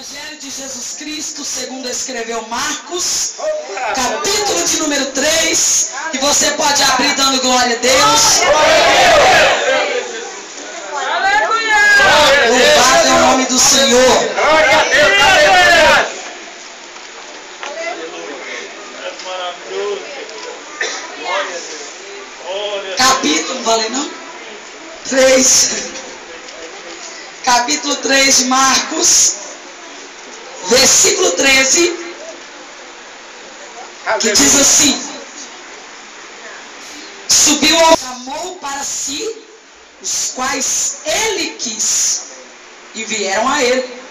Evangelho de Jesus Cristo, segundo escreveu Marcos, capítulo de número 3, e você pode abrir dando glória a Deus. Louvado é o nome do Senhor. Glória a Deus, aleluia. Capítulo, não falei não? 3. Capítulo 3 de Marcos, versículo 13, que diz assim: subiu ao chamou para si os quais ele quis, e vieram a ele,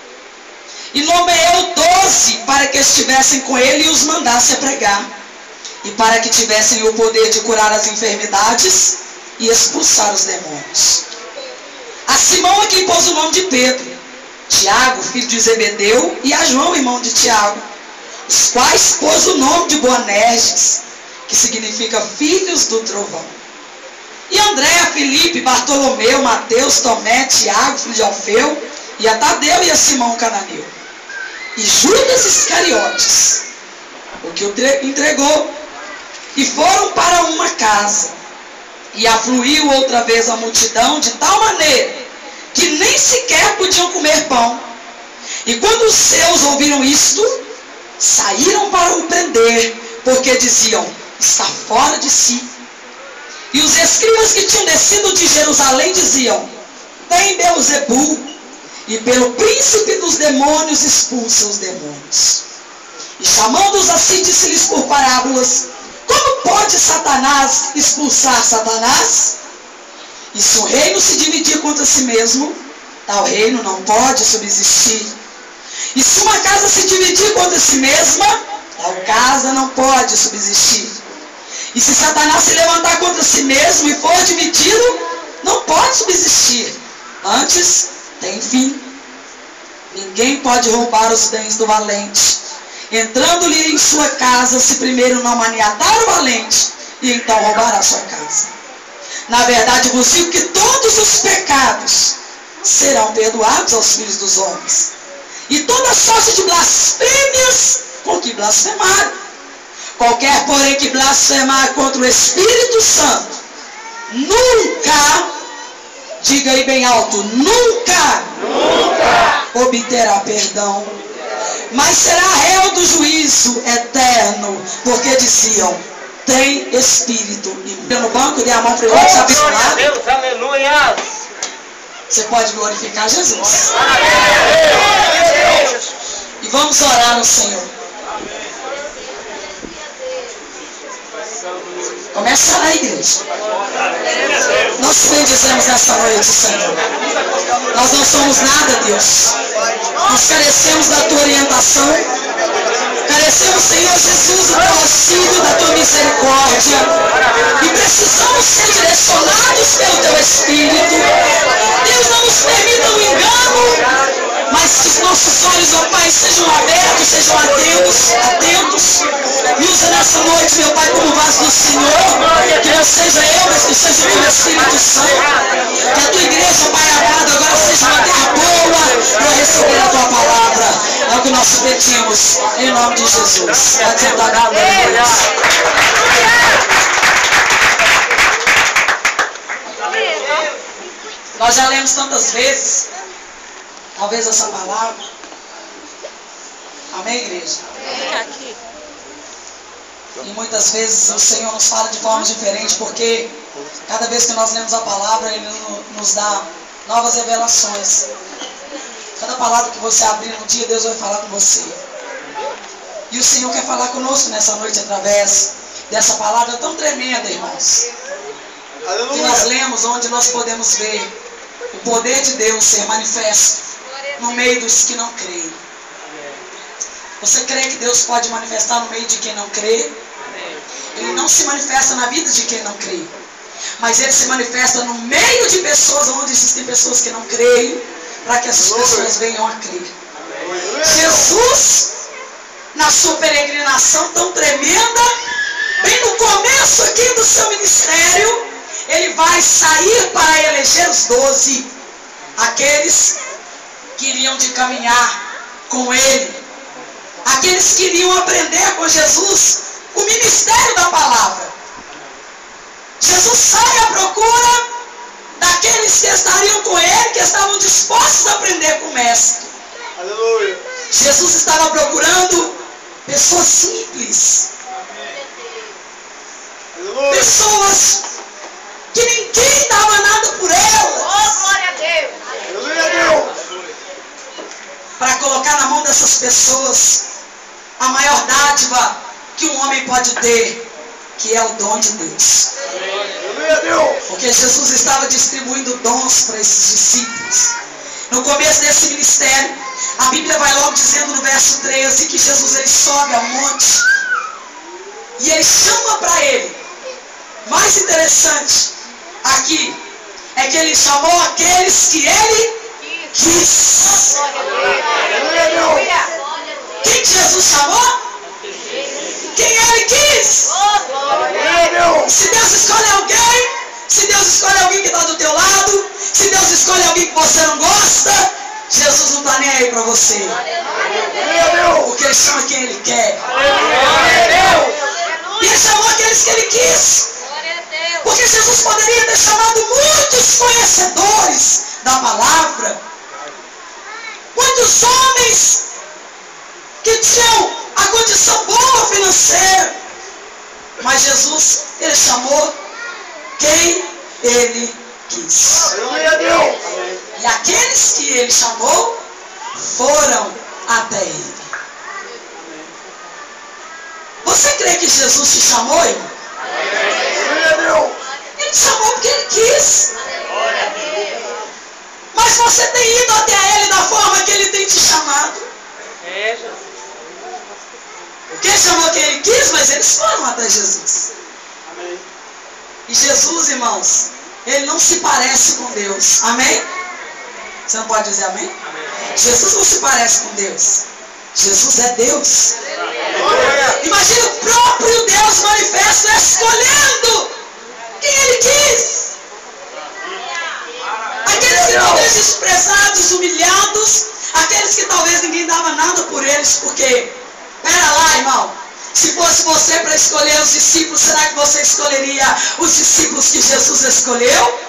e nomeou 12 para que estivessem com ele e os mandasse a pregar, e para que tivessem o poder de curar as enfermidades e expulsar os demônios. A Simão é quem pôs o nome de Pedro, Tiago, filho de Zebedeu, e a João, irmão de Tiago, os quais pôs o nome de Boanerges, que significa filhos do trovão. E André, Filipe, Bartolomeu, Mateus, Tomé, Tiago, filho de Alfeu, e a Tadeu e a Simão cananeu. E Judas Iscariotes, o que o entregou. E foram para uma casa. E afluiu outra vez a multidão de tal maneira que nem sequer podiam comer pão. E quando os seus ouviram isto, saíram para o prender, porque diziam: está fora de si. E os escribas que tinham descido de Jerusalém diziam: tem Beelzebul, e pelo príncipe dos demônios expulsa os demônios. E chamando-os assim, disse-lhes por parábolas: como pode Satanás expulsar Satanás? E se um reino se dividir contra si mesmo, tal reino não pode subsistir. E se uma casa se dividir contra si mesma, tal casa não pode subsistir. E se Satanás se levantar contra si mesmo e for dividido, não pode subsistir. Antes, tem fim. Ninguém pode roubar os bens do valente, entrando-lhe em sua casa, se primeiro não maniatar o valente, e então roubará sua casa. Na verdade vos digo que todos os pecados serão perdoados aos filhos dos homens, e toda sorte de blasfêmias com que blasfemaram. Qualquer, porém, que blasfemar contra o Espírito Santo, nunca, diga aí bem alto, nunca obterá perdão, mas será réu do juízo eterno, porque diziam: tem espírito imundo. No banco, dê a mão para o irmão que está Glória a Deus, aleluia. Você pode glorificar Jesus. E vamos orar ao Senhor. Começa a igreja. Nós te bendizemos nesta noite, Senhor. Nós não somos nada, Deus. Nós carecemos da tua orientação. Carecemos, Senhor Jesus, do teu auxílio, da tua misericórdia. E precisamos ser direcionados pelo teu Espírito. Deus, não nos permita o engano, mas que os nossos olhos, ó Pai, sejam abertos, sejam atentos. E usa nessa noite, meu Pai, como vaso do Senhor. Que não seja eu, mas que seja o teu Espírito Santo. Que a tua igreja, Pai amado, agora seja uma terra boa para receber a tua palavra. É o que nós pedimos, em nome de Jesus. Pode sentar, aleluia. Nós já lemos tantas vezes, talvez essa palavra. Amém, igreja? Aqui. E muitas vezes o Senhor nos fala de forma diferente, porque cada vez que nós lemos a palavra, Ele nos dá novas revelações. Cada palavra que você abrir no dia, Deus vai falar com você. E o Senhor quer falar conosco nessa noite através dessa palavra tão tremenda, irmãos. Que nós lemos, onde nós podemos ver o poder de Deus ser manifesto no meio dos que não creem. Você crê que Deus pode manifestar no meio de quem não crê? Ele não se manifesta na vida de quem não crê, mas Ele se manifesta no meio de pessoas onde existem pessoas que não creem, para que essas pessoas venham a crer. Jesus, na sua peregrinação tão tremenda, bem no começo aqui do seu ministério, Ele vai sair para eleger os 12, aqueles que iriam de caminhar com ele. Aqueles que iriam aprender com Jesus o ministério da palavra. Jesus sai à procura daqueles que estariam com ele, que estavam dispostos a aprender com o mestre. Aleluia. Jesus estava procurando pessoas simples. Aleluia. Pessoas que ninguém dava nada por elas. Oh, glória a Deus. Aleluia, Deus. Para colocar na mão dessas pessoas a maior dádiva que um homem pode ter, que é o dom de Deus. Aleluia, Deus. Porque Jesus estava distribuindo dons para esses discípulos. No começo desse ministério, a Bíblia vai logo dizendo no verso 13 que Jesus ele sobe ao monte e ele chama para ele. Mais interessante aqui é que ele chamou aqueles que ele quis. Aleluia, Deus. Quem Jesus chamou? Quem ele quis. Aleluia, Deus. Se Deus escolhe alguém, se Deus escolhe alguém que está do teu lado, se Deus escolhe alguém que você não gosta, Jesus não está nem aí para você. Aleluia, Deus. Porque ele chama quem ele quer. Aleluia, Deus. E ele chamou aqueles que ele quis. Porque Jesus poderia ter chamado muitos conhecedores da palavra, muitos homens que tinham a condição boa financeira, mas Jesus, ele chamou quem ele quis. Aleluia, Deus. E aqueles que ele chamou foram até ele. Você crê que Jesus te chamou, irmão? Aleluia, Deus. Ele te chamou porque ele quis. Mas você tem ido até ele da forma que ele tem te chamado. Porque ele chamou quem ele quis, mas eles foram até Jesus. Amém. E Jesus, irmãos, ele não se parece com Deus. Amém? Você não pode dizer amém? Jesus não se parece com Deus. Jesus é Deus. Imagina o próprio Deus manifesto escolhendo quem ele quis. Aqueles que talvez desprezados, humilhados, aqueles que talvez ninguém dava nada por eles, porque, pera lá, irmão, se fosse você para escolher os discípulos, será que você escolheria os discípulos que Jesus escolheu?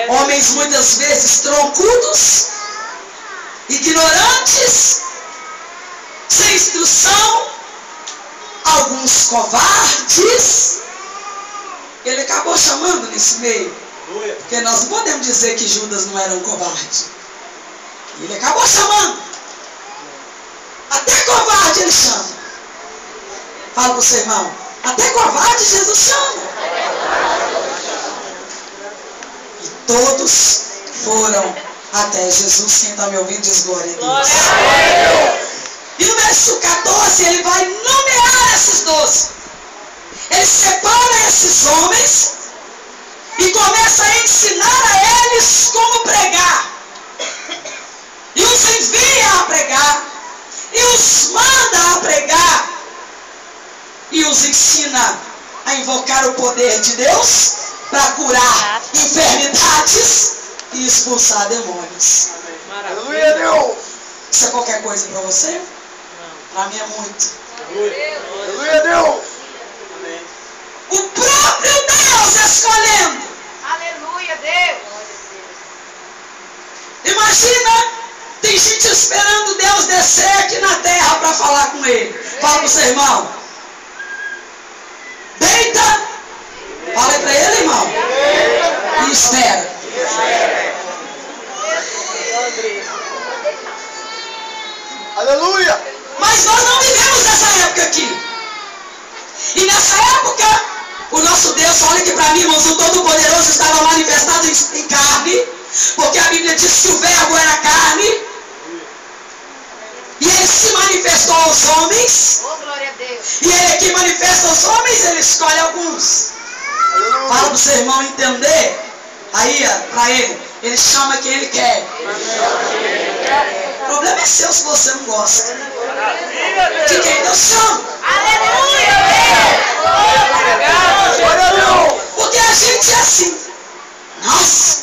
Homens muitas vezes troncudos, ignorantes, sem instrução, alguns covardes. Ele acabou chamando nesse meio, porque nós não podemos dizer que Judas não era um covarde. Ele acabou chamando. Até covarde ele chama. Fala para o seu irmão, até covarde Jesus chama. E todos foram até Jesus. Quem está me ouvindo diz glória a Deus. E no verso 14 ele vai nomear esses 12. Ele separa esses homens e começa a ensinar a eles como pregar. E os envia a pregar. E os manda a pregar. E os ensina a invocar o poder de Deus para curar enfermidades e expulsar demônios. Aleluia, Deus. Isso é qualquer coisa para você? Para mim é muito. Aleluia, Deus. O próprio Deus escolhendo. Aleluia, Deus. Imagina, tem gente esperando Deus descer aqui na terra para falar com ele. Fala para o seu irmão. Deita. Fala para ele, irmão. E espera. Aleluia. Mas nós não vivemos nessa época aqui. E nessa época, o nosso Deus, olha aqui para mim, irmãos, o Todo-Poderoso estava manifestado em carne, porque a Bíblia diz que o verbo era carne, e ele se manifestou aos homens, Oh, glória a Deus. e ele aqui manifesta aos homens, ele escolhe alguns. Fala para o seu irmão entender, aí, para ele chama quem ele quer. O problema é seu se você não gosta. De quem Deus chama. Aleluia, Deus. Glória a Deus. Porque a gente é assim. Nossa,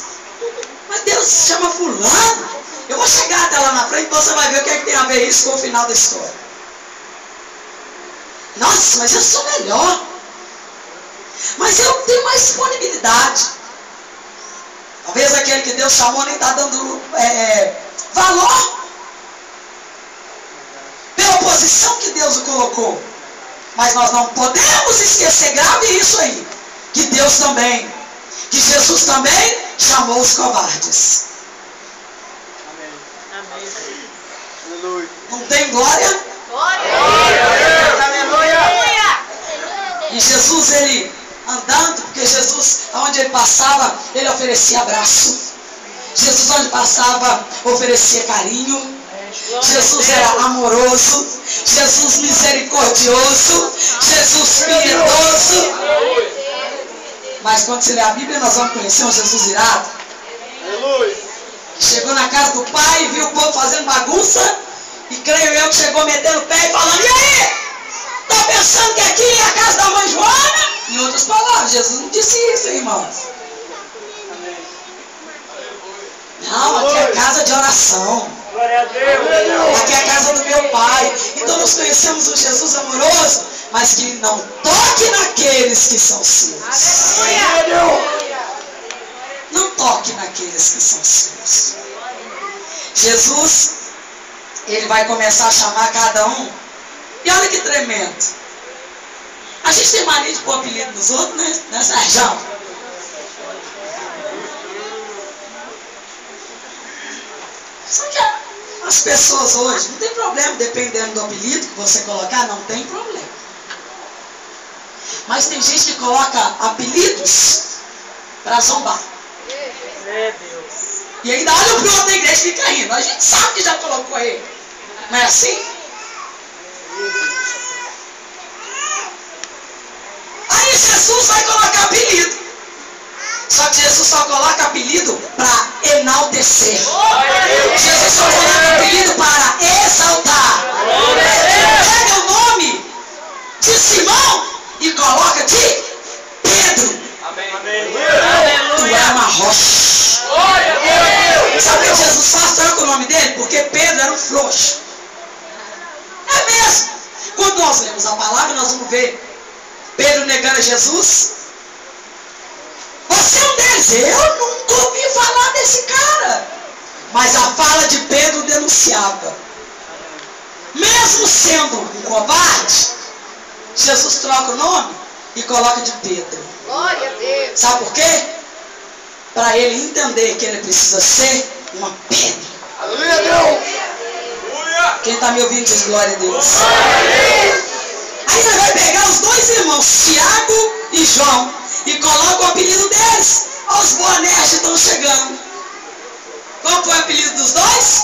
mas Deus chama fulano. Eu vou chegar até lá na frente, você vai ver o que é que tem a ver isso feliz com o final da história. Nossa, mas eu sou melhor. Mas eu tenho mais disponibilidade. Talvez aquele que Deus chamou nem está dando valor pela posição que Deus o colocou. Mas nós não podemos esquecer, grave isso aí, que Deus também, que Jesus também chamou os covardes. Aleluia. Não tem glória? Glória. Aleluia. E Jesus, ele andando, porque Jesus, onde ele passava, ele oferecia abraço. Jesus, onde passava, oferecia carinho. Jesus era amoroso. Jesus misericordioso. Jesus piedoso. Mas quando você lê a Bíblia, nós vamos conhecer um Jesus irado. Aleluia. Chegou na casa do pai, viu o povo fazendo bagunça. E creio eu que chegou metendo o pé e falando: e aí? Tá pensando que aqui é a casa da mãe Joana? Em outras palavras, Jesus não disse isso, hein, irmãos? Não, aqui é a casa de oração. Glória a Deus. Aqui é a casa do meu pai. Então nós conhecemos um Jesus amoroso, mas que não toque naqueles que são seus. Não toque naqueles que são seus. Jesus, ele vai começar a chamar cada um. E olha que tremendo. A gente tem mania de pôr apelido nos outros, né, Sérgio? Só que as pessoas hoje, não tem problema, dependendo do apelido que você colocar, não tem problema. Mas tem gente que coloca apelidos para zombar. E ainda olha pro outro da igreja e fica rindo. A gente sabe que já colocou ele. Não é assim? Aí Jesus vai colocar apelido. Só que Jesus só coloca apelido para enaltecer. Jesus só coloca apelido para exaltar. Pega o nome de Simão e coloca de Pedro. Tu é uma rocha. Sabe o que Jesus faz? Troca o nome dele? Porque Pedro era um frouxo. É mesmo. Quando nós lemos a palavra, nós vamos ver Pedro negando a Jesus. Você é um deles. Eu nunca ouvi falar desse cara. Mas a fala de Pedro denunciava. Mesmo sendo um covarde, Jesus troca o nome e coloca de Pedro. Glória a Deus. Sabe por quê? Para ele entender que ele precisa ser uma pedra. Aleluia, Deus. Quem está me ouvindo diz glória a Deus. Aí ele vai pegar os dois irmãos, Tiago e João, e coloca o apelido deles. Os Boanerges estão chegando. Qual foi o apelido dos dois?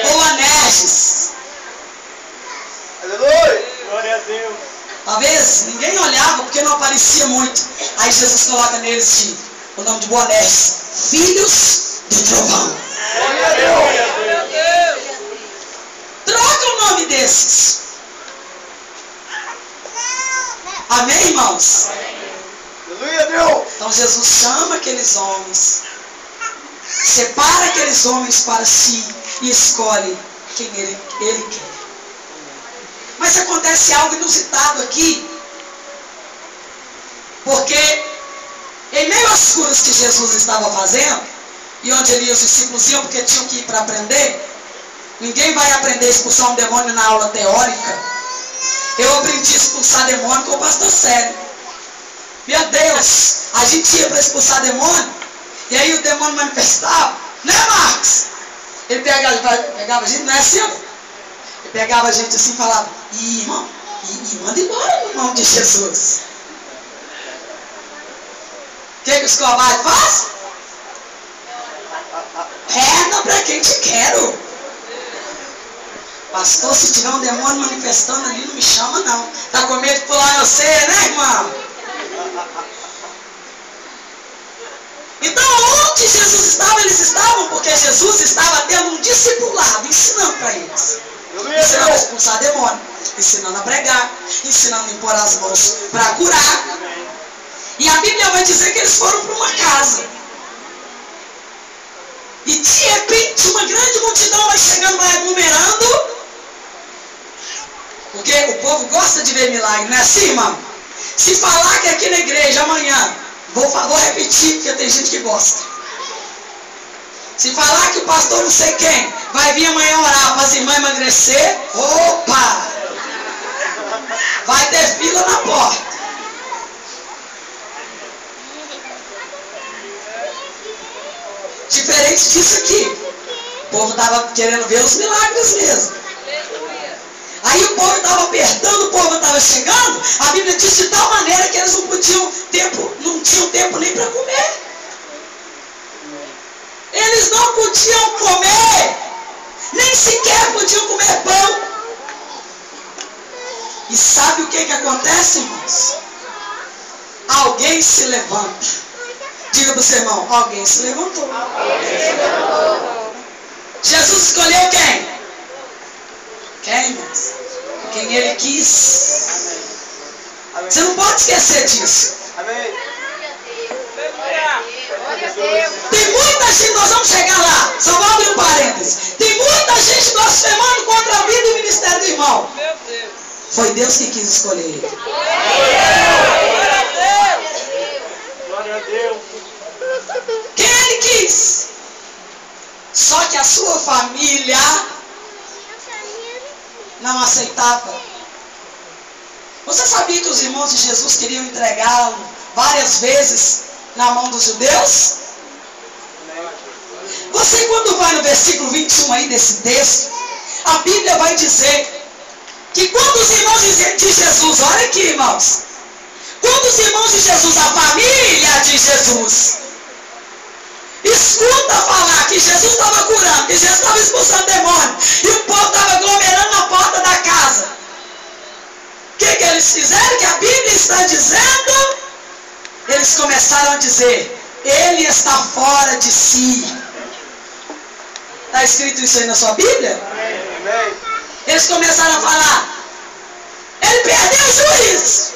Boanerges. Aleluia. Glória a Deus. Talvez ninguém olhava porque não aparecia muito. Aí Jesus coloca neles o nome de Boanerges, filhos do trovão. Glória a Deus. Troca o nome desses. Amém, irmãos? Aleluia, Deus. Então Jesus chama aqueles homens, separa aqueles homens para si e escolhe quem ele quer. Mas acontece algo inusitado aqui, porque em meio às curas que Jesus estava fazendo, e onde ele e os discípulos iam porque tinham que ir para aprender, ninguém vai aprender a expulsar um demônio na aula teórica. Eu aprendi a expulsar demônio com o pastor Célio. Meu Deus, a gente ia para expulsar demônio, e aí o demônio manifestava, né, Marcos? Ele pegava a gente, não é assim? Ele pegava a gente assim e falava: ih, irmão, e manda embora no nome de Jesus. O que os covardes fazem? Reza para quem te quero. Pastor, se tiver um demônio manifestando ali, não me chama não. Tá com medo de pular eu sei, né, irmão? Então, onde Jesus estava, eles estavam, porque Jesus estava tendo um discipulado, ensinando para eles. Ensinando a expulsar demônio, ensinando a pregar, ensinando a impor as mãos para curar. E a Bíblia vai dizer que eles foram para uma casa. E de repente uma grande multidão vai chegando, vai aglomerando. Porque o povo gosta de ver milagre, não é assim, irmão? Se falar que aqui na igreja amanhã, vou repetir porque tem gente que gosta. Se falar que o pastor não sei quem vai vir amanhã orar para as irmãs emagrecer, opa! Vai ter fila na porta. Diferente disso aqui. O povo estava querendo ver os milagres mesmo. Aí o povo estava apertando, o povo estava chegando. A Bíblia diz de tal maneira que eles não tinham tempo nem para comer. Eles não podiam comer, nem sequer podiam comer pão. E sabe o que acontece, irmãos? Alguém se levanta. Diga para o seu irmão, alguém se levantou. Jesus escolheu quem? Quem, irmãos? Quem ele quis. Você não pode esquecer disso. Amém. Tem muita gente, nós vamos chegar lá, só vou abrir um parênteses. Tem muita gente blasfemando contra a vida e o ministério do irmão. Foi Deus que quis escolher ele. Glória a Deus. Quem ele quis? Só que a sua família não aceitava. Você sabia que os irmãos de Jesus queriam entregá-lo várias vezes na mão dos judeus? Você, quando vai no versículo 21 aí desse texto, a Bíblia vai dizer que quando os irmãos de Jesus, olha aqui, irmãos, quando os irmãos de Jesus, a família de Jesus, escuta falar que Jesus estava curando, que Jesus estava expulsando demônio, e o povo estava aglomerando na porta da casa, o que eles fizeram? Que a Bíblia está dizendo, eles começaram a dizer, ele está fora de si. Está escrito isso aí na sua Bíblia? Amém. Eles começaram a falar, ele perdeu o juízo.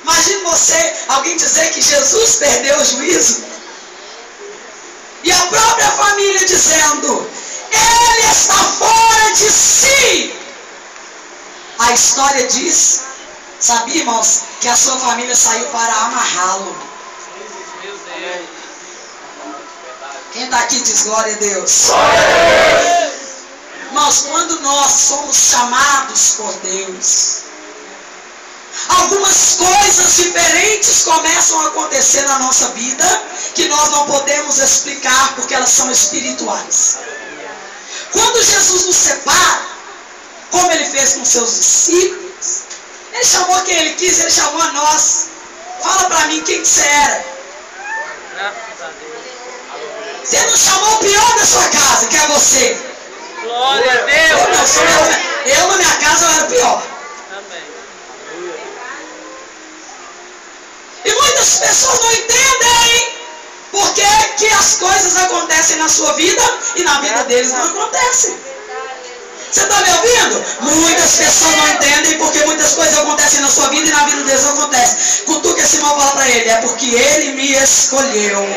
Imagine você, alguém dizer que Jesus perdeu o juízo. E a própria família dizendo, ele está fora de si. A história diz, sabia, irmãos, que a sua família saiu para amarrá-lo. Quem está aqui diz glória a Deus. Irmãos, quando nós somos chamados por Deus, algumas coisas diferentes começam a acontecer na nossa vida que nós não podemos explicar porque elas são espirituais. Quando Jesus nos separa, como ele fez com seus discípulos, ele chamou quem ele quis, ele chamou a nós. Fala para mim quem que você era. Você não chamou o pior da sua casa, que é você. Glória a Deus. Eu na minha casa eu era o pior. Amém. E muitas pessoas não entendem por que as coisas acontecem na sua vida e na vida deles não acontecem. Você está me ouvindo? Muitas pessoas não entendem porque muitas coisas acontecem na sua vida e na vida deles não acontecem. Cutuca esse irmão e fala para ele, é porque ele me escolheu.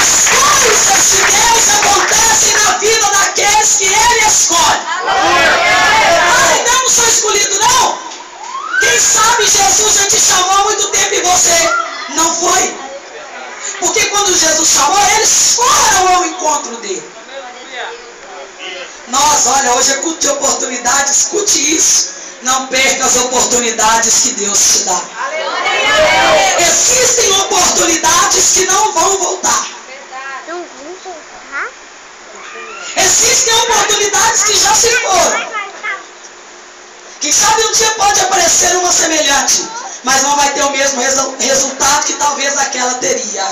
As coisas de Deus acontecem na vida daqueles que ele escolhe. Ainda não sou escolhido, não. Quem sabe Jesus já te chamou há muito tempo e você não foi. Porque quando Jesus chamou, eles foram ao encontro dele. Nós, olha, hoje é culto de oportunidade, escute isso. Não perca as oportunidades que Deus te dá. Existem oportunidades que não vão voltar. Existem oportunidades que já se foram. Quem sabe um dia pode aparecer uma semelhante, mas não vai ter o mesmo resultado que talvez aquela teria.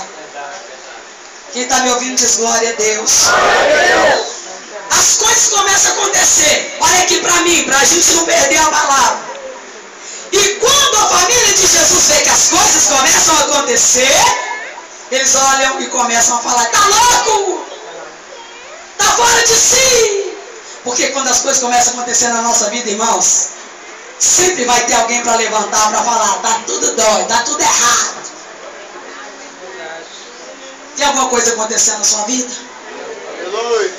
Quem está me ouvindo diz glória a Deus. As coisas começam a acontecer. Olha aqui para mim, para a gente não perder a palavra. E quando a família de Jesus vê que as coisas começam a acontecer, eles olham e começam a falar, tá louco? Tá fora de si. Porque quando as coisas começam a acontecer na nossa vida, irmãos, sempre vai ter alguém para levantar, para falar, tá tudo doido, tá tudo errado. Tem alguma coisa acontecendo na sua vida? Aleluia.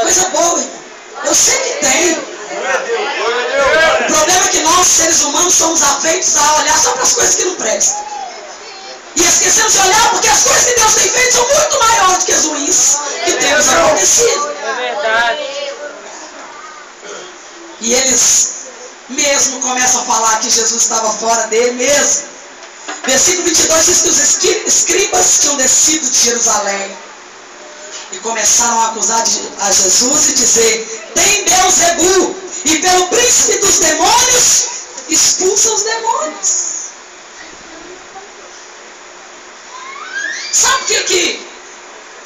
Coisa boa, irmão. Eu sei que tem. Glória a Deus. Glória a Deus. O problema é que nós, seres humanos, somos afeitos a olhar só para as coisas que não prestam. E esquecemos de olhar porque as coisas que Deus tem feito são muito maiores do que as ruins que temos acontecido. É verdade. E eles mesmo começam a falar que Jesus estava fora dele mesmo. Versículo 22 diz que os escribas tinham descido de Jerusalém e começaram a acusar a Jesus e dizer: tem Beelzebu, e pelo príncipe dos demônios expulsa os demônios. Sabe o que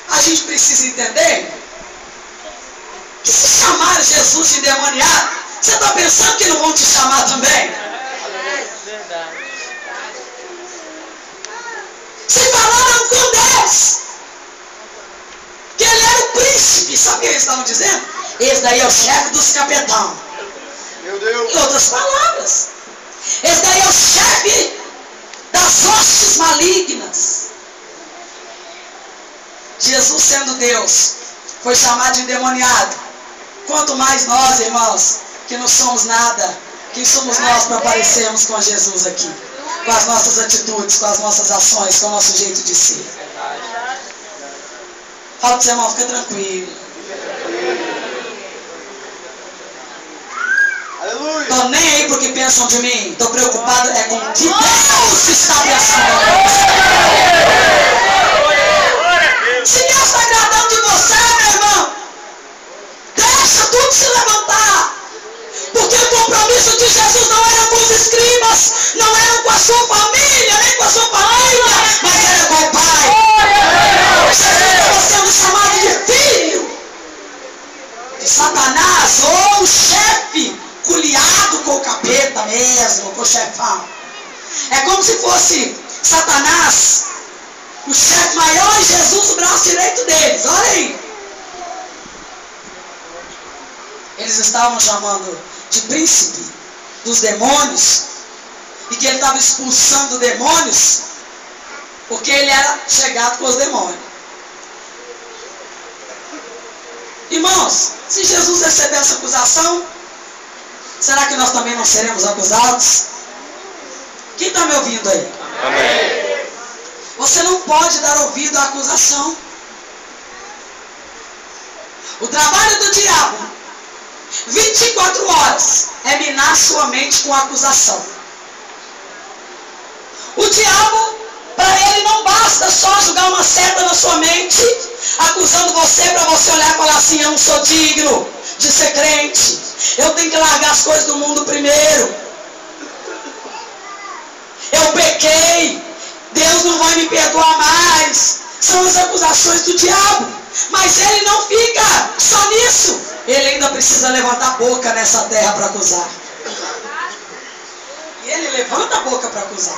a gente precisa entender? Que se chamaram Jesus de endemoniado, você está pensando que não vão te chamar também? Verdade. Se falaram com Deus que ele era o príncipe, sabe o que eles estavam dizendo? Esse daí é o chefe dos capetão. Meu Deus. Em outras palavras, esse daí é o chefe das hostes malignas. Jesus, sendo Deus, foi chamado de endemoniado. Quanto mais nós, irmãos, que não somos nada, quem somos nós para parecermos com Jesus aqui? Com as nossas atitudes, com as nossas ações, com o nosso jeito de ser. Fala para o seu irmão, fica tranquilo. Aleluia. Estou nem aí pro que pensam de mim. Estou preocupado é com o que Deus está pensando. Se Deus está agradando de você, meu irmão, deixa tudo se levantar. Porque o compromisso de Jesus não era com os escribas, não era com a sua família, nem com a sua família, mas era com o Pai. Jesus estava sendo chamado de filho de Satanás, ou o chefe culiado com o capeta mesmo, com o chefão. É como se fosse Satanás, o chefe maior, e Jesus o braço direito deles. Olha aí. Eles estavam chamando de príncipe dos demônios, e que ele estava expulsando demônios porque ele era chegado com os demônios. Irmãos, se Jesus receber essa acusação, será que nós também não seremos acusados? Quem está me ouvindo aí? Amém. Você não pode dar ouvido à acusação. O trabalho do diabo, 24 horas, é minar sua mente com acusação. O diabo, para ele não basta só jogar uma seta na sua mente, acusando você para você olhar e falar assim: eu não sou digno de ser crente, eu tenho que largar as coisas do mundo primeiro, eu pequei, Deus não vai me perdoar mais. São as acusações do diabo. Mas ele não fica só nisso, ele ainda precisa levantar a boca nessa terra para acusar. E ele levanta a boca para acusar.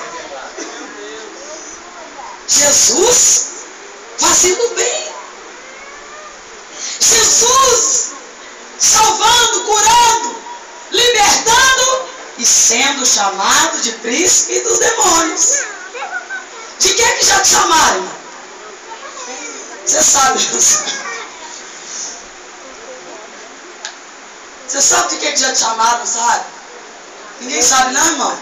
Jesus fazendo bem, Jesus salvando, curando, libertando e sendo chamado de príncipe dos demônios. De que já te chamaram? Você sabe, você sabe de que já te chamaram, sabe? Ninguém sabe não, irmão?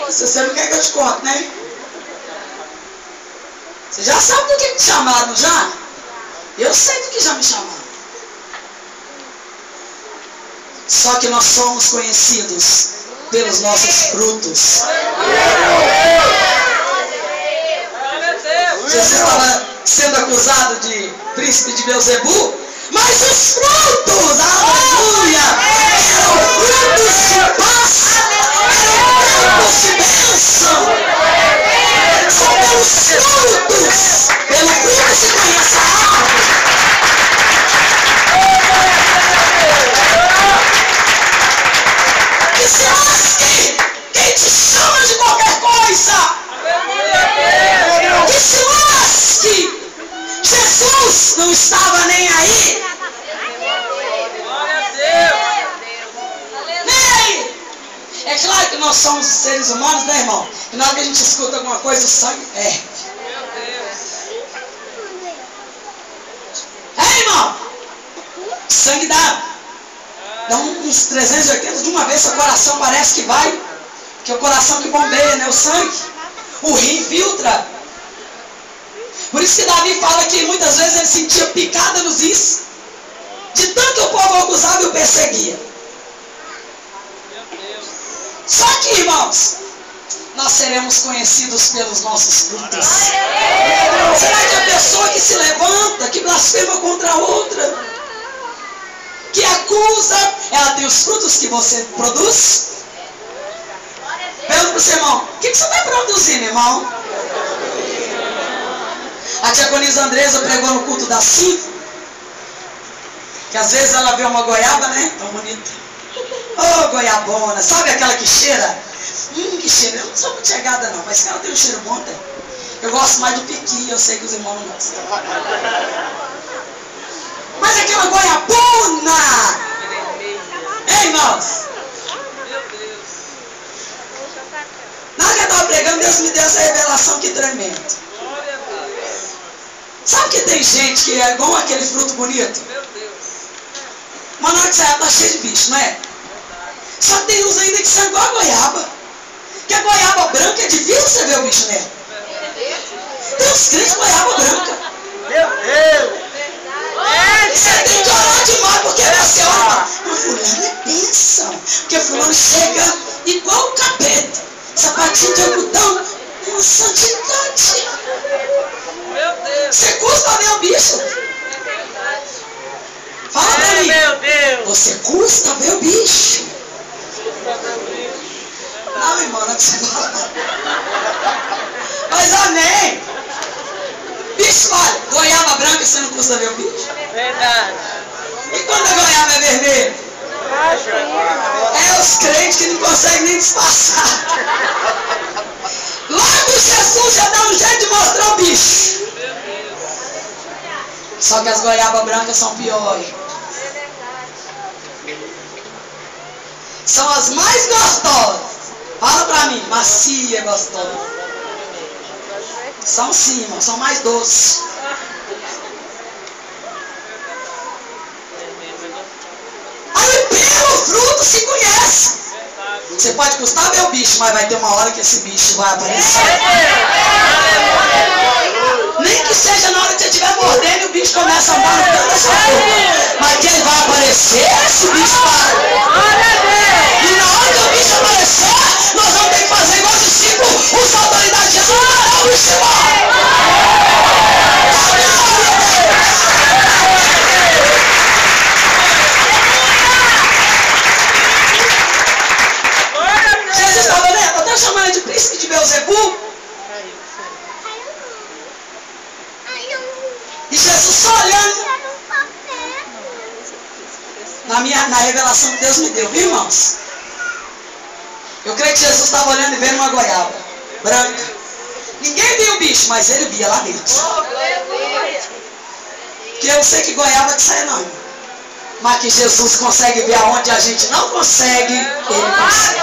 Você não quer que eu te conte, né? Você já sabe do que te chamaram, já? Eu sei do que já me chamaram. Só que nós somos conhecidos pelos nossos frutos. Jesus estava sendo acusado de príncipe de Beelzebu, mas os frutos, aleluia, eram frutos de paz, eram frutos de bênção. São pelos frutos, pelo fruto se conhece a árvore. Que se lasque quem te chama de qualquer coisa. Que se lasque. Jesus não estava nem aí. Nem aí. É claro que nós somos seres humanos, né, irmão? E na hora que a gente escuta alguma coisa, o sangue ferve. sangue dá uns 380 de uma vez, seu coração parece que vai, que é o coração que bombeia, né? O sangue, o rim filtra. Por isso que Davi fala que muitas vezes ele sentia picada nos rins, de tanto que o povo acusava e o perseguia. Só que, irmãos, nós seremos conhecidos pelos nossos frutos. Será que a pessoa que se levanta, que blasfema contra a outra, que acusa, ela tem os frutos que você produz? Pergunta para o seu irmão, o que você está produzindo, irmão? A diaconisa Andresa pregou no culto das 5, que às vezes ela vê uma goiaba, né? Tão bonita. Oh, goiabona, sabe aquela que cheira? Que cheiro, eu não sou muito chegada não, mas ela tem um cheiro bom, tem. Eu gosto mais do piqui, eu sei que os irmãos não gostam. Mas aquela goiabona! Ei, irmãos! Na hora que eu estava pregando, Deus me deu essa revelação que tremendo. Sabe que tem gente que é igual aquele fruto bonito? Mas na hora que sai, tá cheio de bicho, não é? Só que tem uns ainda que são igual a goiaba. Que a goiaba branca é difícil você ver o bicho nela. Tem uns crentes goiaba branca. Meu Deus! Você tem que orar demais, porque você olha, mas fulano é bênção. Porque fulano chega igual o capeta. Sapatinho de algodão, uma santidade. Meu Deus! Você custa ver o bicho? Fala pra mim. Meu Deus! Você custa ver o bicho? Não, irmão, não é que você fala. Mas amém. Bicho, olha, goiaba branca você não custa ver o bicho? Verdade! E quando a goiaba é vermelha? É os crentes que não conseguem nem disfarçar. Logo Jesus já dá um jeito de mostrar o bicho. Só que as goiabas brancas são piores. São as mais gostosas. Fala pra mim, macia e gostosa. São sim, irmão, são mais doces. Aí pelo fruto se conhece. Você pode custar ver o bicho, mas vai ter uma hora que esse bicho vai aparecer. Nem que seja na hora que você estiver mordendo e o bicho começa a andar no canto da sua boca. Mas que ele vai aparecer, esse bicho vai. E na hora que o bicho aparecer, nós vamos ter que fazer igual os discípulos, usar a autoridade de Jesus e matar o bicho embora. Jesus estava lendo, até chamando de príncipe de Beelzebub. E Jesus só olhando. Na revelação que Deus me deu, viu, irmãos? Eu creio que Jesus estava olhando e vendo uma goiaba branca. Ninguém viu o bicho, mas ele via lá dentro. Porque eu sei que goiaba que sai não. Mas que Jesus consegue ver aonde a gente não consegue, ele consegue.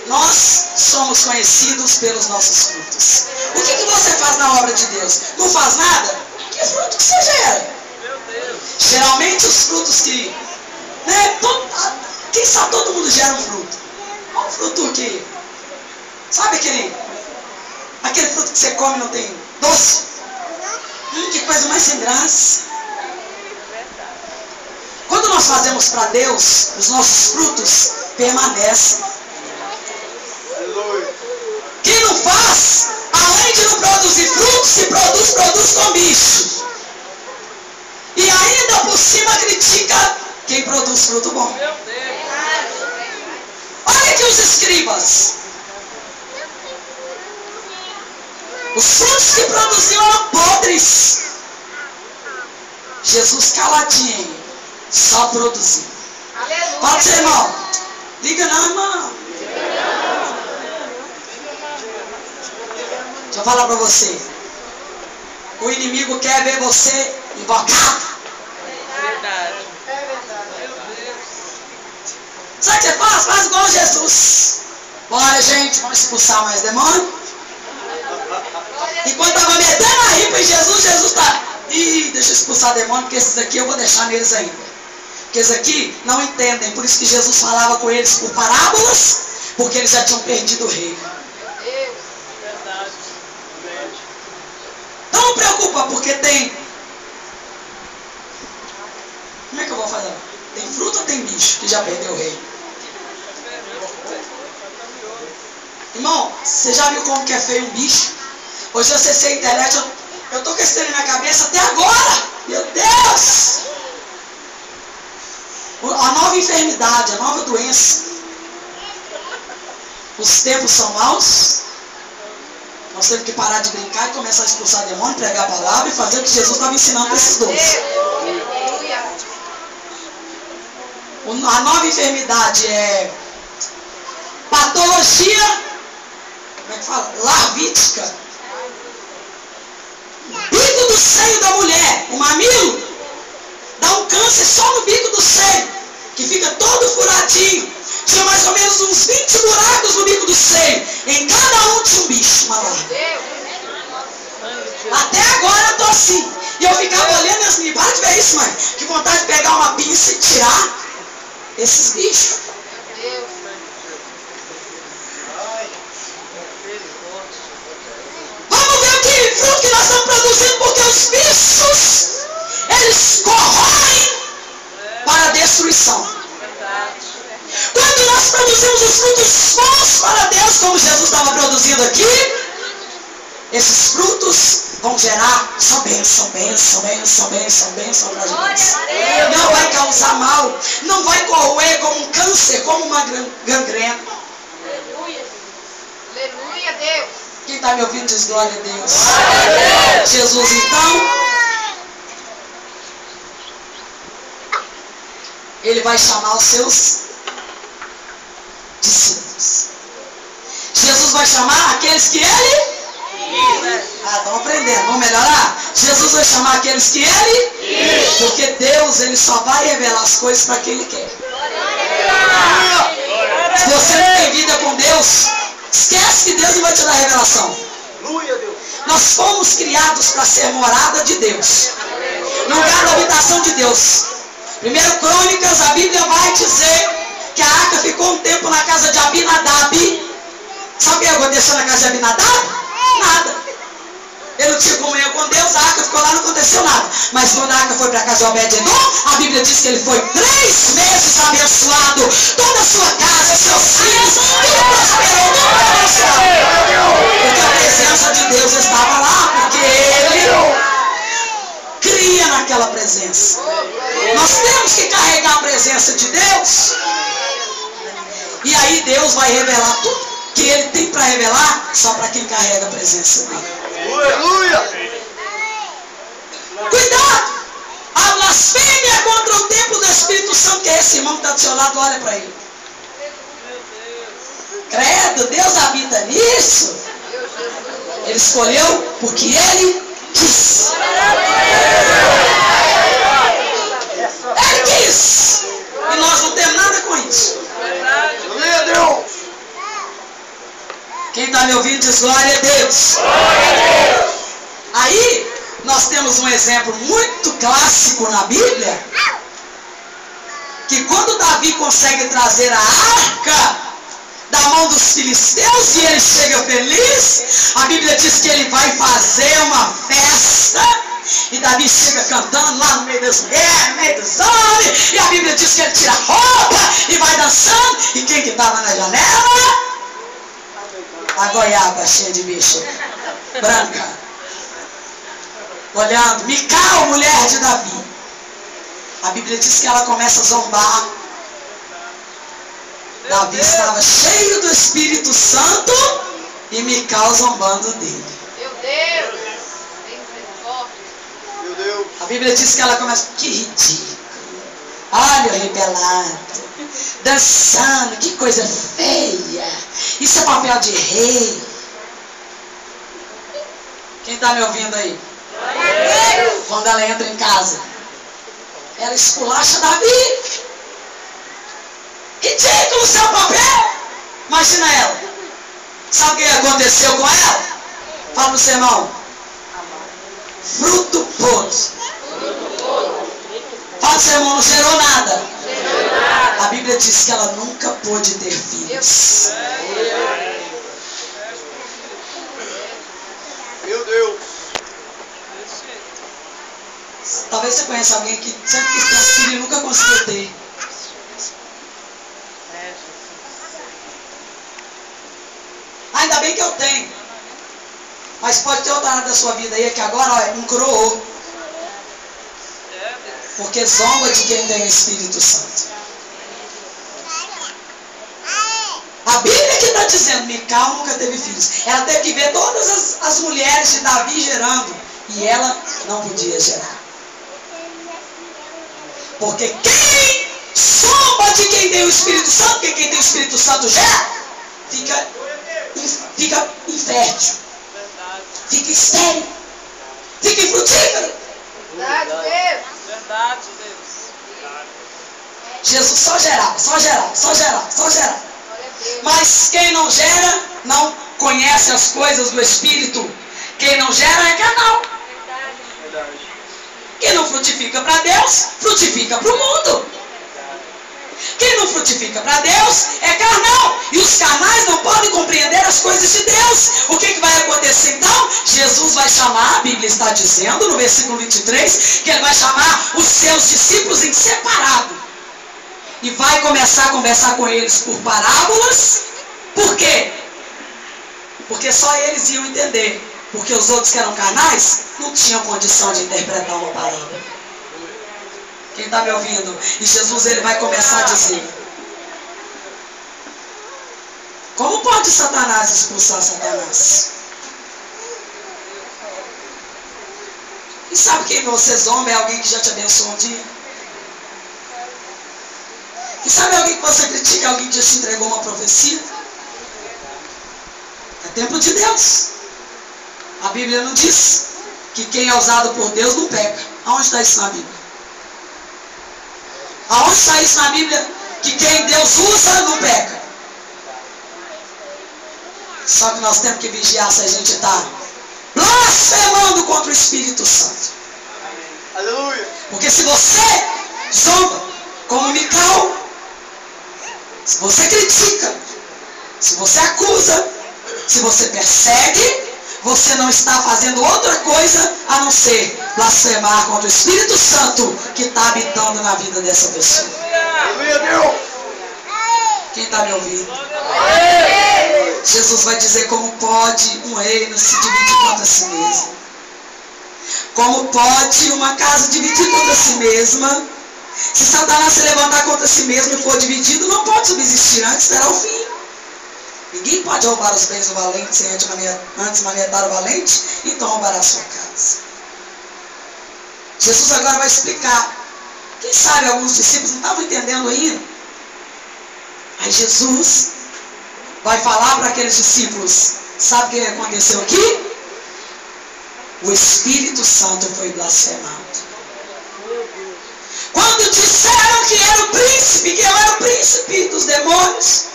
Nós somos conhecidos pelos nossos frutos. O que você faz na obra de Deus? Não faz nada? Que fruto que você gera? Geralmente os frutos que... Né, quem sabe todo mundo gera um fruto. Qual um fruto que... Sabe aquele fruto que você come e não tem doce? Que coisa mais sem graça. Quando nós fazemos para Deus, os nossos frutos permanecem. Quem não faz, além de não produzir frutos, se produz com bicho. E ainda por cima critica quem produz fruto bom. Olha aqui os escribas. Os frutos que produziam eram podres. Jesus caladinho, só produziu. Fala pro seu irmão, liga não, irmão. Deixa eu falar para você. O inimigo quer ver você invocado. Verdade. Sabe o que você faz? Faz igual Jesus. Bora, gente, vamos expulsar mais demônio. Enquanto estava metendo a ripa em Jesus, expulsar demônio, porque esses daqui eu vou deixar neles ainda. Porque esses aqui não entendem, por isso que Jesus falava com eles por parábolas, porque eles já tinham perdido o reino. Verdade. Não preocupa, porque tem... Como é que eu vou fazer? Tem fruta ou tem bicho que já perdeu o reino? Irmão, você já viu como que é feio um bicho? Hoje você tem internet, eu estou com esse trem na minha cabeça até agora. Meu Deus! A nova enfermidade, a nova doença. Os tempos são maus. Nós temos que parar de brincar e começar a expulsar demônio, pregar a palavra e fazer o que Jesus estava ensinando para esses dois. A nova enfermidade é patologia, como é que fala? Larvítica. Bico do seio da mulher, o mamilo, dá um câncer só no bico do seio, que fica todo furadinho. Tinha mais ou menos uns 20 buracos no bico do seio. Em cada um tinha um bicho, uma larva. Até agora eu tô assim. E eu ficava olhando assim, para de ver isso, mãe. Que vontade de pegar uma pinça e tirar esses bichos. Vamos ver o que fruto que nós estamos produzindo, porque os bichos, eles corroem para a destruição. Quando nós produzimos os frutos bons para Deus, como Jesus estava produzindo aqui, esses frutos vão gerar só bênção, bênção, bênção, bênção, bênção para a gente. Não vai causar mal, não vai corroer como um câncer, como uma gangrena. Aleluia. Aleluia, Deus. Quem está me ouvindo diz glória a Deus. Jesus, então, ele vai chamar os seus discípulos. Jesus vai chamar aqueles que ele... estão aprendendo, vamos melhorar? Jesus vai chamar aqueles que ele... Porque Deus, ele só vai revelar as coisas para quem ele quer. Se você não tem vida com Deus, esquece que Deus não vai te dar revelação. Nós fomos criados para ser morada de Deus, lugar da habitação de Deus. 1 Crônicas, a Bíblia vai dizer que a arca ficou um tempo na casa de Abinadab. Sabe o que aconteceu na casa de Abinadab? Nada. Ele não tinha comunhão com Deus, a arca ficou lá, não aconteceu nada. Mas quando a arca foi para a casa de Obed-edom, a Bíblia diz que ele foi 3 meses abençoado. Toda a sua casa, seus filhos, tudo prosperou, tudo foi abençoado. Porque a presença de Deus estava lá, porque ele cria naquela presença. Nós temos que carregar a presença de Deus. E aí Deus vai revelar tudo que ele tem para revelar só para quem carrega a presença dele. Aleluia! Cuidado! A blasfêmia contra o templo do Espírito Santo, que é esse irmão que está do seu lado, olha para ele. Credo, Deus habita nisso. Ele escolheu porque ele quis. Ele quis. E nós não temos nada com isso. Glória a Deus! Quem está me ouvindo diz glória a Deus. Aí, nós temos um exemplo muito clássico na Bíblia, que quando Davi consegue trazer a arca da mão dos filisteus e ele chega feliz, a Bíblia diz que ele vai fazer uma festa, e Davi chega cantando lá no meio das mulheres, no meio dos homens, e a Bíblia diz que ele tira a roupa e vai dançando, e quem que estava na janela? A goiaba cheia de bicho, branca, olhando. Mical, mulher de Davi. A Bíblia diz que ela começa a zombar. Davi estava cheio do Espírito Santo e Mical zombando dele. Meu Deus. Meu Deus! A Bíblia diz que ela começa, que ridículo. Olha o rebelado, dançando, que coisa feia. Isso é papel de rei. Quem está me ouvindo aí? Quando ela entra em casa, ela esculacha Davi. Ridículo o seu papel. Imagina ela. Sabe o que aconteceu com ela? Fala pro seu irmão. Fruto podre Fala pro seu irmão, não gerou nada. A Bíblia diz que ela nunca pôde ter filhos. Meu Deus. Talvez você conheça alguém que sempre quis ter um filho e nunca conseguiu ter. Ainda bem que eu tenho. Mas pode ter outra área da sua vida aí que agora, olha, não coroou. Porque zomba de quem tem o Espírito Santo. A Bíblia que está dizendo, Mical nunca teve filhos. Ela teve que ver todas as mulheres de Davi gerando. E ela não podia gerar. Porque quem zomba de quem tem o Espírito Santo, porque quem tem o Espírito Santo gera, fica infértil. Fica estéril. Fica infrutífero. Verdade, Deus. Verdade, Deus. Jesus só gerava, só gerava, só gerava, só gerava. Glória a Deus. Mas quem não gera, não conhece as coisas do Espírito. Quem não gera é carnal. Quem não frutifica para Deus, frutifica para o mundo. Quem não frutifica para Deus é carnal. E os carnais não podem compreender as coisas de Deus. O que vai acontecer então? Jesus vai chamar, a Bíblia está dizendo no versículo 23, que ele vai chamar os seus discípulos em separado. E vai começar a conversar com eles por parábolas. Por quê? Porque só eles iam entender. Porque os outros que eram carnais não tinham condição de interpretar uma parábola. Quem está me ouvindo? E Jesus ele vai começar a dizer: como pode Satanás expulsar Satanás? E sabe quem você zomba é alguém que já te abençoou um dia? E sabe alguém que você critica, alguém que já te entregou uma profecia? É templo de Deus. A Bíblia não diz que quem é usado por Deus não peca. Aonde está isso na Bíblia? Aonde está isso na Bíblia? Que quem Deus usa não peca. Só que nós temos que vigiar se a gente está blasfemando contra o Espírito Santo. Aleluia. Porque se você zomba como Mical, se você critica, se você acusa, se você persegue, você não está fazendo outra coisa a não ser blasfemar contra o Espírito Santo que está habitando na vida dessa pessoa. Aleluia, Deus. Quem está me ouvindo? Jesus vai dizer como pode um reino se dividir contra si mesmo. Como pode uma casa dividir contra si mesma. Se Satanás se levantar contra si mesmo e for dividido, não pode subsistir, antes terá o fim. Ninguém pode roubar os bens do valente sem antes manetar o valente, então roubará a sua casa. Jesus agora vai explicar. Quem sabe alguns discípulos não estavam entendendo ainda. Aí Jesus vai falar para aqueles discípulos: sabe o que aconteceu aqui? O Espírito Santo foi blasfemado. Quando disseram que era o príncipe, que eu era o príncipe dos demônios.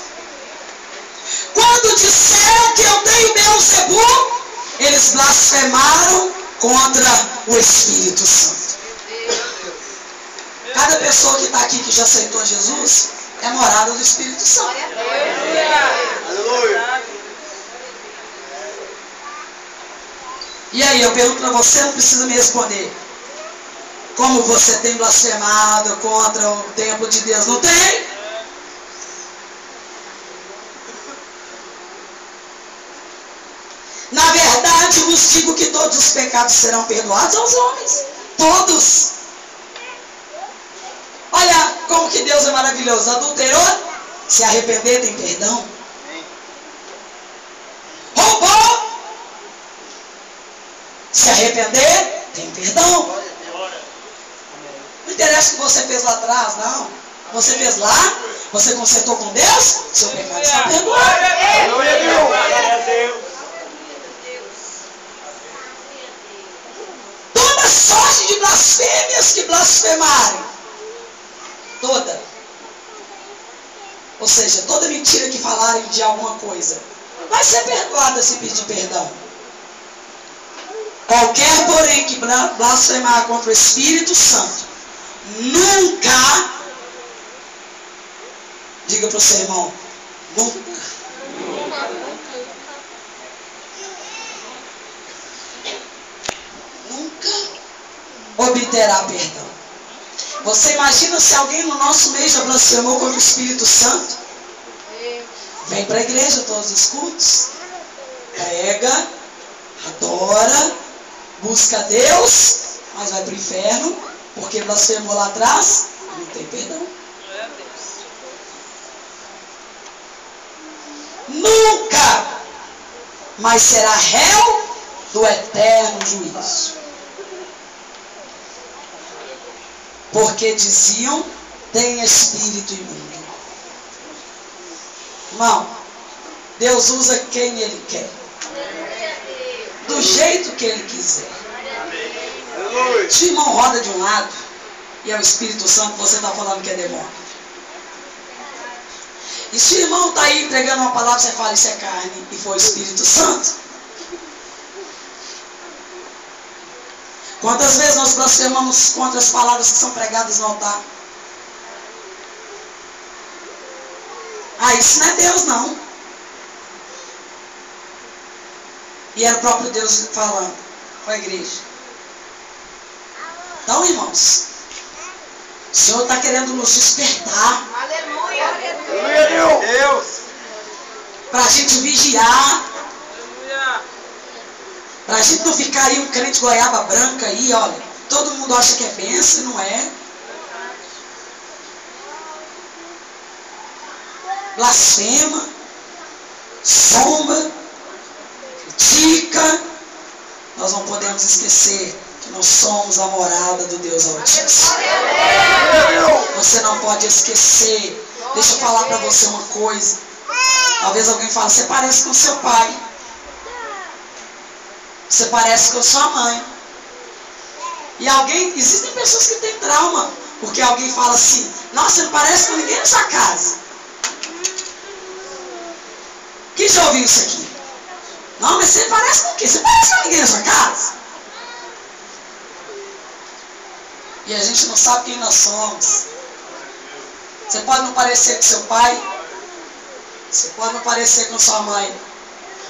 Quando disseram que eu tenho Beelzebub, eles blasfemaram contra o Espírito Santo. Cada pessoa que está aqui que já aceitou Jesus é morada do Espírito Santo. Aleluia. E aí, eu pergunto para você, não precisa me responder. Como você tem blasfemado contra o templo de Deus? Não tem? Na verdade, eu vos digo que todos os pecados serão perdoados aos homens. Todos. Olha como que Deus é maravilhoso. Adulterou, se arrepender tem perdão. Roubou, se arrepender tem perdão. Não interessa o que você fez lá atrás, não. Você fez lá, você consertou com Deus, seu pecado está perdoado. Glória a Deus. Toda sorte de blasfêmias que blasfemarem, toda, ou seja, toda mentira que falarem de alguma coisa, vai ser perdoada se pedir perdão. Qualquer, porém, que blasfemar contra o Espírito Santo, nunca, diga para o seu irmão, nunca, obterá perdão. Você imagina se alguém no nosso meio já blasfemou contra o Espírito Santo? Vem para a igreja todos os cultos, prega, adora, busca Deus, mas vai para o inferno, porque blasfemou lá atrás, não tem perdão. Nunca mais será réu do eterno juízo. Porque diziam, tem espírito imundo. Irmão, Deus usa quem Ele quer, do jeito que Ele quiser. Se o irmão roda de um lado e é o Espírito Santo, você está falando que é demônio. E se o irmão está aí entregando uma palavra, você fala, isso é carne, e foi o Espírito Santo. Quantas vezes nós blasfemamos contra as palavras que são pregadas no altar? Ah, isso não é Deus não. E era o próprio Deus falando com a igreja. Então, irmãos, o Senhor está querendo nos despertar. Aleluia. Aleluia, Deus. Para a gente vigiar. Para a gente não ficar aí um crente goiaba branca aí, olha. Todo mundo acha que é bênção, não é? Blasfema, zomba, critica. Nós não podemos esquecer que nós somos a morada do Deus Altíssimo. Você não pode esquecer. Deixa eu falar para você uma coisa. Talvez alguém fale, você parece com seu pai. Você parece com sua mãe. E existem pessoas que têm trauma, porque alguém fala assim, nossa, você não parece com ninguém na sua casa. Quem já ouviu isso aqui? Não, mas você parece com o quê? Você parece com ninguém na sua casa? E a gente não sabe quem nós somos. Você pode não parecer com seu pai, você pode não parecer com sua mãe,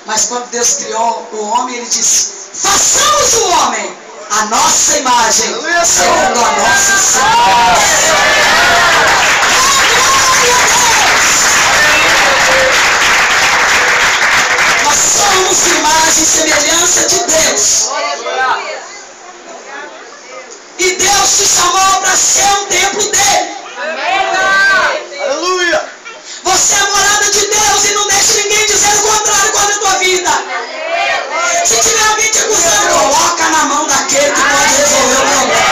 mas quando Deus criou o homem, Ele disse, façamos o homem a nossa imagem, segundo a nossa semelhança. Nós somos imagem e semelhança de Deus. E Deus te chamou para ser um templo dele. Aleluia. Você é a morada de Deus e não deixe ninguém dizer o contrário contra a tua vida. Se tiver alguém te acusando, coloca na mão daquele que pode resolver o problema.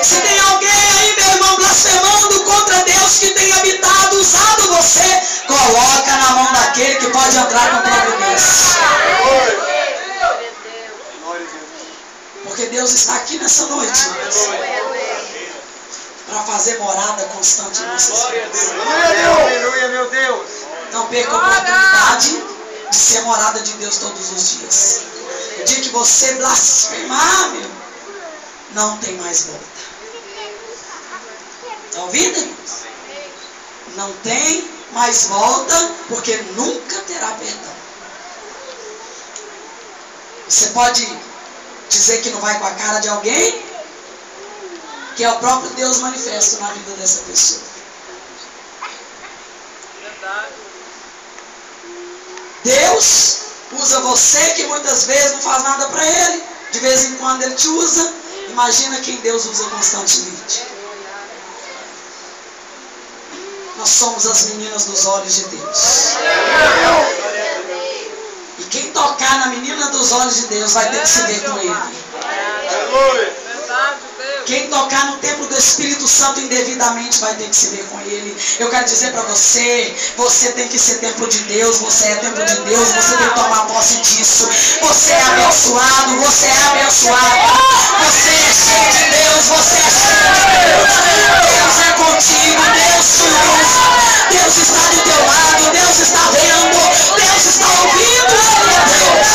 Se tem alguém aí, meu irmão, blasfemando contra Deus que tem habitado, usado você, coloca na mão daquele que pode entrar com providência. Porque Deus está aqui nessa noite, para fazer morada constante em nossas vidas. Aleluia, meu Deus. Não perca a oportunidade de ser morada de Deus todos os dias. O dia que você blasfemar, meu, não tem mais volta. Está ouvindo, irmãos? Não tem mais volta, porque nunca terá perdão. Você pode dizer que não vai com a cara de alguém, que é o próprio Deus manifesto na vida dessa pessoa. Deus usa você que muitas vezes não faz nada para Ele. De vez em quando Ele te usa. Imagina quem Deus usa constantemente. Nós somos as meninas dos olhos de Deus. E quem tocar na menina dos olhos de Deus vai ter que se ver com Ele. Aleluia. Quem tocar no templo do Espírito Santo indevidamente vai ter que se ver com Ele. Eu quero dizer para você, você tem que ser templo de Deus, você é templo de Deus, você tem que tomar posse disso. Você é abençoado, você é abençoado. Você é cheio de Deus, você é cheio de Deus. Deus é contigo, Deus te usa. Deus está do teu lado, Deus está vendo, Deus está ouvindo, Ele é Deus.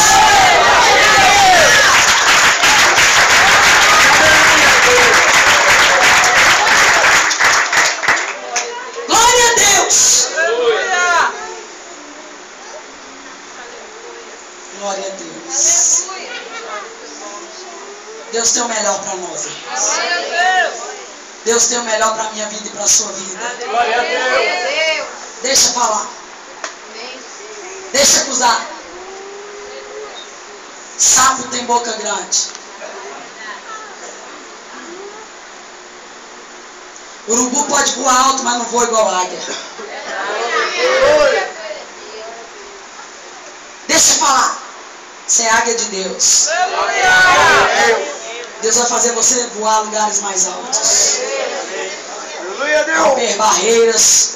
Deus tem o melhor para nós. Deus tem o melhor para a minha vida e para a sua vida. Glória a Deus. Deixa falar. Deixa acusar. Sapo tem boca grande. Urubu pode voar alto, mas não voa igual águia. Deixa falar. Você é águia de Deus. Deus vai fazer você voar a lugares mais altos. Romper barreiras.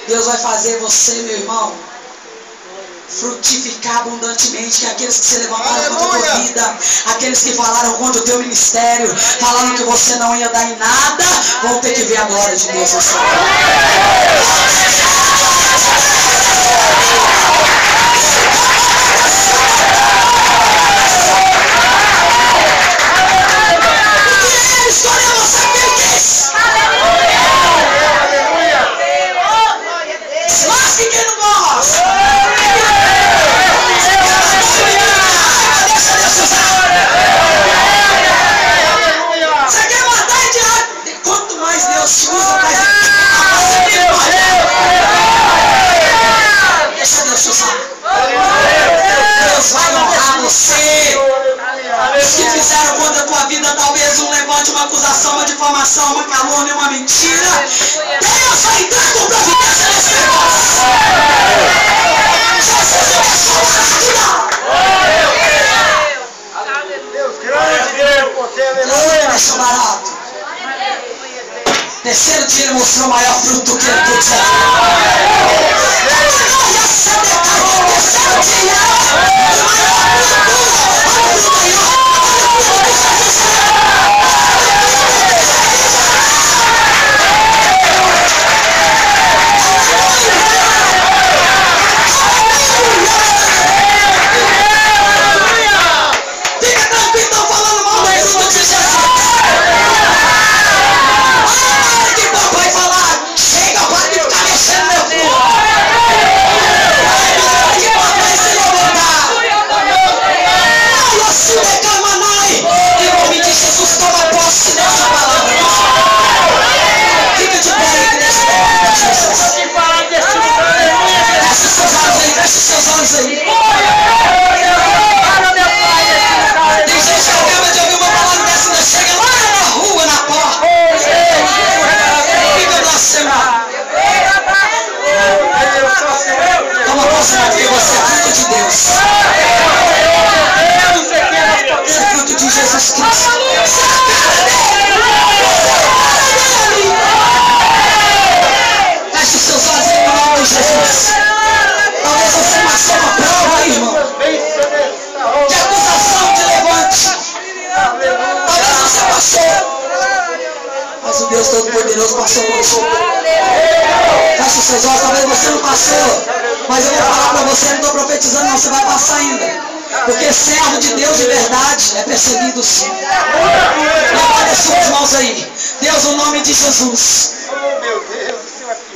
Deus vai fazer você, meu irmão, frutificar abundantemente. Que aqueles que se levantaram contra a tua vida, aqueles que falaram contra o teu ministério, falaram que você não ia dar em nada, vão ter que ver a glória de Deus na sua vida. Deus vai honrar você. Os que fizeram contra a tua vida, talvez um levante, uma acusação, uma difamação, uma calúnia, uma mentira. Deus vai entrar com providência nesse negócio. Jesus não é só Deus grande, Deus potente, aleluia. deixa barato. Terceiro dia ele mostrou o maior fruto que ele podia. Deus Todo-Poderoso passou por você. Feche os seus olhos, talvez você não passou, mas eu vou falar para você, não estou profetizando, não, você vai passar ainda. Porque servo de Deus de verdade é perseguido sim. Levanta as suas mãos aí. Deus, no nome de Jesus.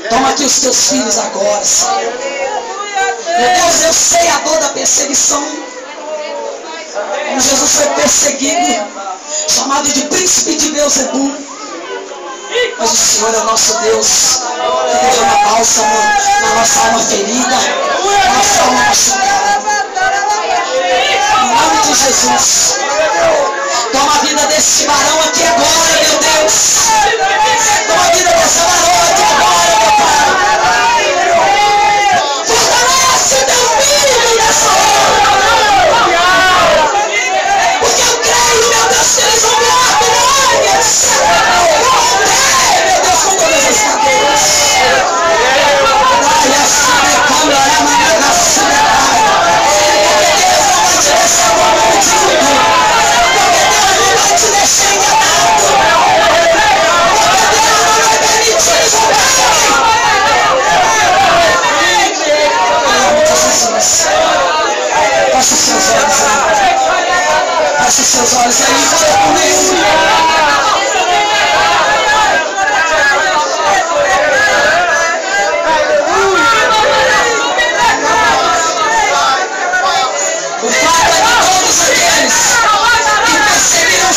Toma aqui os teus filhos agora, Senhor. Meu Deus, eu sei a dor da perseguição. Como Jesus foi perseguido, chamado de príncipe de Beelzebul. Mas o Senhor é o nosso Deus, que derrama bálsamo na nossa alma ferida, na nossa alma machucada. Em nome de Jesus, toma a vida desse varão aqui agora, meu Deus. Toma a vida dessa varão aqui agora, meu Pai. Fortalece teu filho nessa hora. Porque eu creio, meu Deus, que eles vão voar glórias. Meu Deus, com todas as cadeiras. Feche os seus olhos aí, fala comigo. O fato é que todos aqueles que perseguiram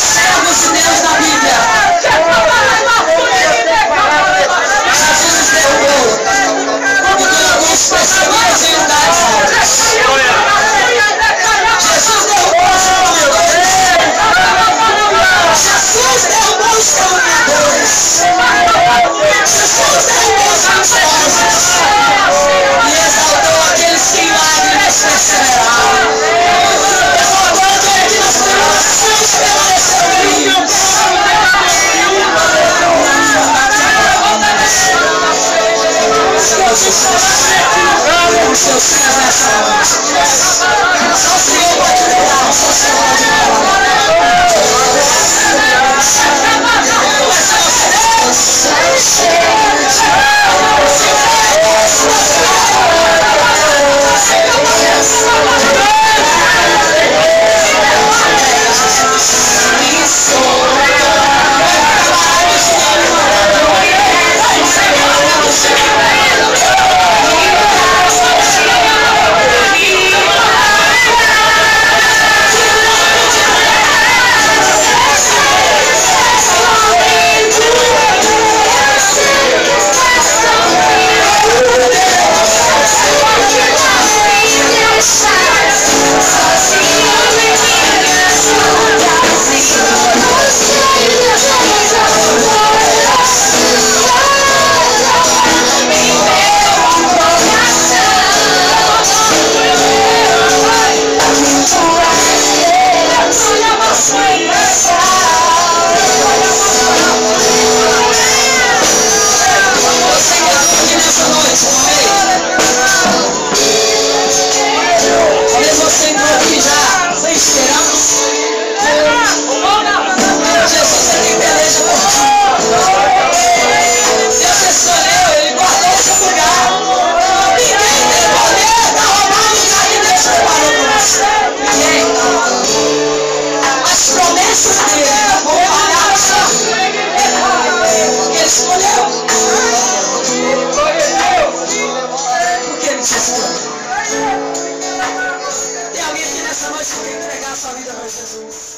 Essa noite você quer entregar a sua vida para Jesus.